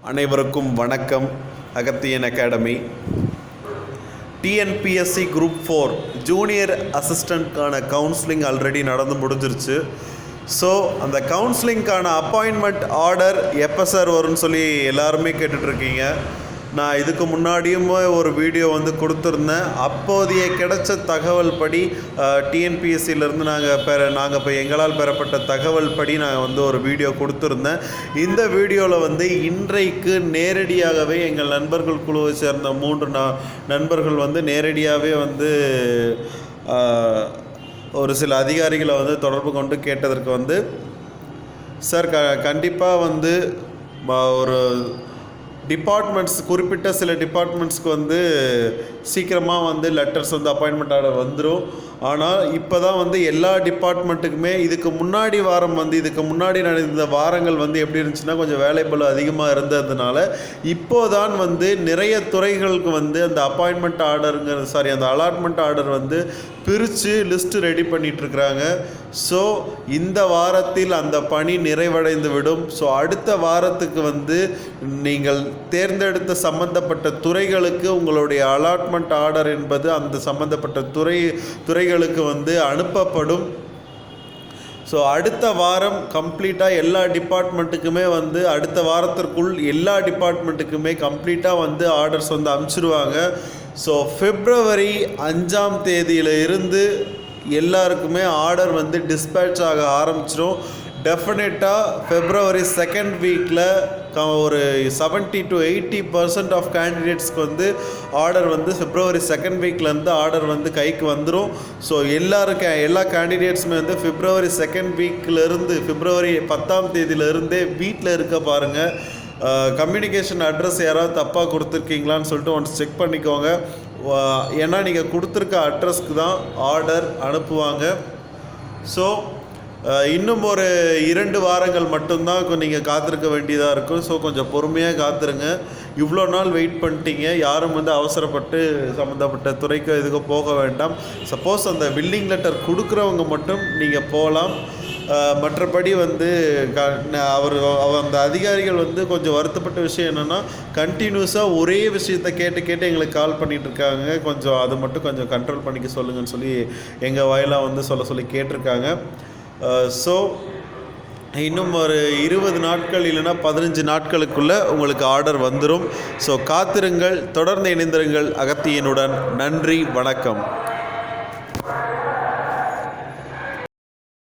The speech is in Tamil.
அனைவருக்கும் வணக்கம். Agathiyan academy TNPSC group 4 junior அசிஸ்டண்ட்கான கவுன்சிலிங் ஆல்ரெடி நடந்து முடிஞ்சிருச்சு. ஸோ அந்த கவுன்சிலிங்க்கான அப்பாயின்மெண்ட் ஆர்டர் எப்போ சார் வரும்னு சொல்லி எல்லாருமே கேட்டுட்ருக்கீங்க. நான் இதுக்கு முன்னாடியும் ஒரு வீடியோ கொடுத்துருந்தேன். அப்போதைய கிடைச்ச தகவல் படி டிஎன்பிஎஸ்சியிலேருந்து நாங்கள் இப்போ எங்களால் பெறப்பட்ட தகவல் படி நான் ஒரு வீடியோ கொடுத்துருந்தேன். இந்த வீடியோவில் இன்றைக்கு நேரடியாகவே எங்கள் நண்பர்கள் குழுவை சேர்ந்த 3 நண்பர்கள் நேரடியாகவே ஒரு சில அதிகாரிகளை தொடர்பு கொண்டு கேட்டதற்கு சார் கண்டிப்பாக ஒரு டிபார்ட்மெண்ட்ஸ் குறிப்பிட்ட சில டிபார்ட்மெண்ட்ஸ்க்கு சீக்கிரமாக லெட்டர்ஸ் அப்பாயின்மெண்ட் ஆர்டர் வந்துடும். ஆனால் இப்போ தான் எல்லா டிபார்ட்மெண்ட்டுக்குமே இதுக்கு முன்னாடி வாரம் இதுக்கு முன்னாடி நடந்த வாரங்கள் எப்படி இருந்துச்சுன்னா கொஞ்சம் வேலைப்பளு அதிகமாக இருந்ததுனால இப்போதான் நிறைய துறைகளுக்கு அந்த அப்பாயின்மெண்ட் ஆர்டருங்கிற அந்த அலாட்மெண்ட் ஆர்டர் பிரித்து லிஸ்ட்டு ரெடி பண்ணிகிட்ருக்குறாங்க. ஸோ இந்த வாரத்தில் அந்த பணி நிறைவடைந்து விடும். ஸோ அடுத்த வாரத்துக்கு நீங்கள் தேர்ந்தெடுத்த சம்பந்தப்பட்ட துறைகளுக்கு உங்களுடைய அலாட்மெண்ட் ஆர்டர் என்பது அந்த சம்பந்தப்பட்ட துறைகளுக்கு அனுப்பப்படும். ஸோ அடுத்த வாரம் கம்ப்ளீட்டாக எல்லா டிபார்ட்மெண்ட்டுக்குமே அடுத்த வாரத்திற்குள் எல்லா டிபார்ட்மெண்ட்டுக்குமே கம்ப்ளீட்டாக ஆர்டர்ஸ் அனுப்பிச்சிடுவாங்க. ஸோ February 5ஆம் தேதியில் இருந்து எல்லாருக்குமே ஆர்டர் டிஸ்பேட்ச் ஆக ஆரம்பிச்சிடும். டெஃபினட்டாக February 2nd வீக்கில் ஒரு 70 to 80% ஆஃப் கேண்டிடேட்ஸ்க்கு ஆர்டர் February 2nd வீக்லேருந்து ஆர்டர் கைக்கு வந்துடும். ஸோ எல்லா கேண்டிடேட்ஸுமே February 2nd வீக்கிலேருந்து February 10ஆம் தேதியிலேருந்தே வீட்டில் இருக்க பாருங்கள். கம்யூனிகேஷன் அட்ரஸ் யாராவது தப்பாக கொடுத்துருக்கீங்களான்னு சொல்லிட்டு ஒன்ஸ் செக் பண்ணிக்கோங்க. ஏன்னா நீங்கள் கொடுத்துருக்க அட்ரஸ்க்கு தான் ஆர்டர் அனுப்புவாங்க. ஸோ இன்னும் ஒரு 2 வாரங்கள் மட்டும்தான் நீங்கள் காத்திருக்க வேண்டியதாக இருக்கும். ஸோ கொஞ்சம் பொறுமையாக காத்துருங்க. இவ்வளோ நாள் வெயிட் பண்ணிட்டீங்க. யாரும் அவசரப்பட்டு சம்மந்தப்பட்ட துறைக்கு இதுக்கு போக வேண்டாம். சப்போஸ் அந்த பில்டிங் லெட்டர் கொடுக்குறவங்க மட்டும் நீங்கள் போகலாம். மற்றபடி அந்த அதிகாரிகள் கொஞ்சம் வருத்தப்பட்ட விஷயம் என்னென்னா கண்டினியூஸாக ஒரே விஷயத்தை கேட்டு எங்களுக்கு கால் பண்ணிகிட்ருக்காங்க. கொஞ்சம் அது மட்டும் கொஞ்சம் கண்ட்ரோல் பண்ணிக்க சொல்லுங்கன்னு சொல்லி எங்கள் வாயிலாக சொல்லி கேட்டிருக்காங்க. ஸோ இன்னும் ஒரு 20 நாட்கள் இல்லைன்னா 15 நாட்களுக்குள்ளே உங்களுக்கு ஆர்டர் வந்துடும். ஸோ காத்திருங்கள், தொடர்ந்து இணைந்திருங்கள் அகத்தியனுடன். நன்றி, வணக்கம்.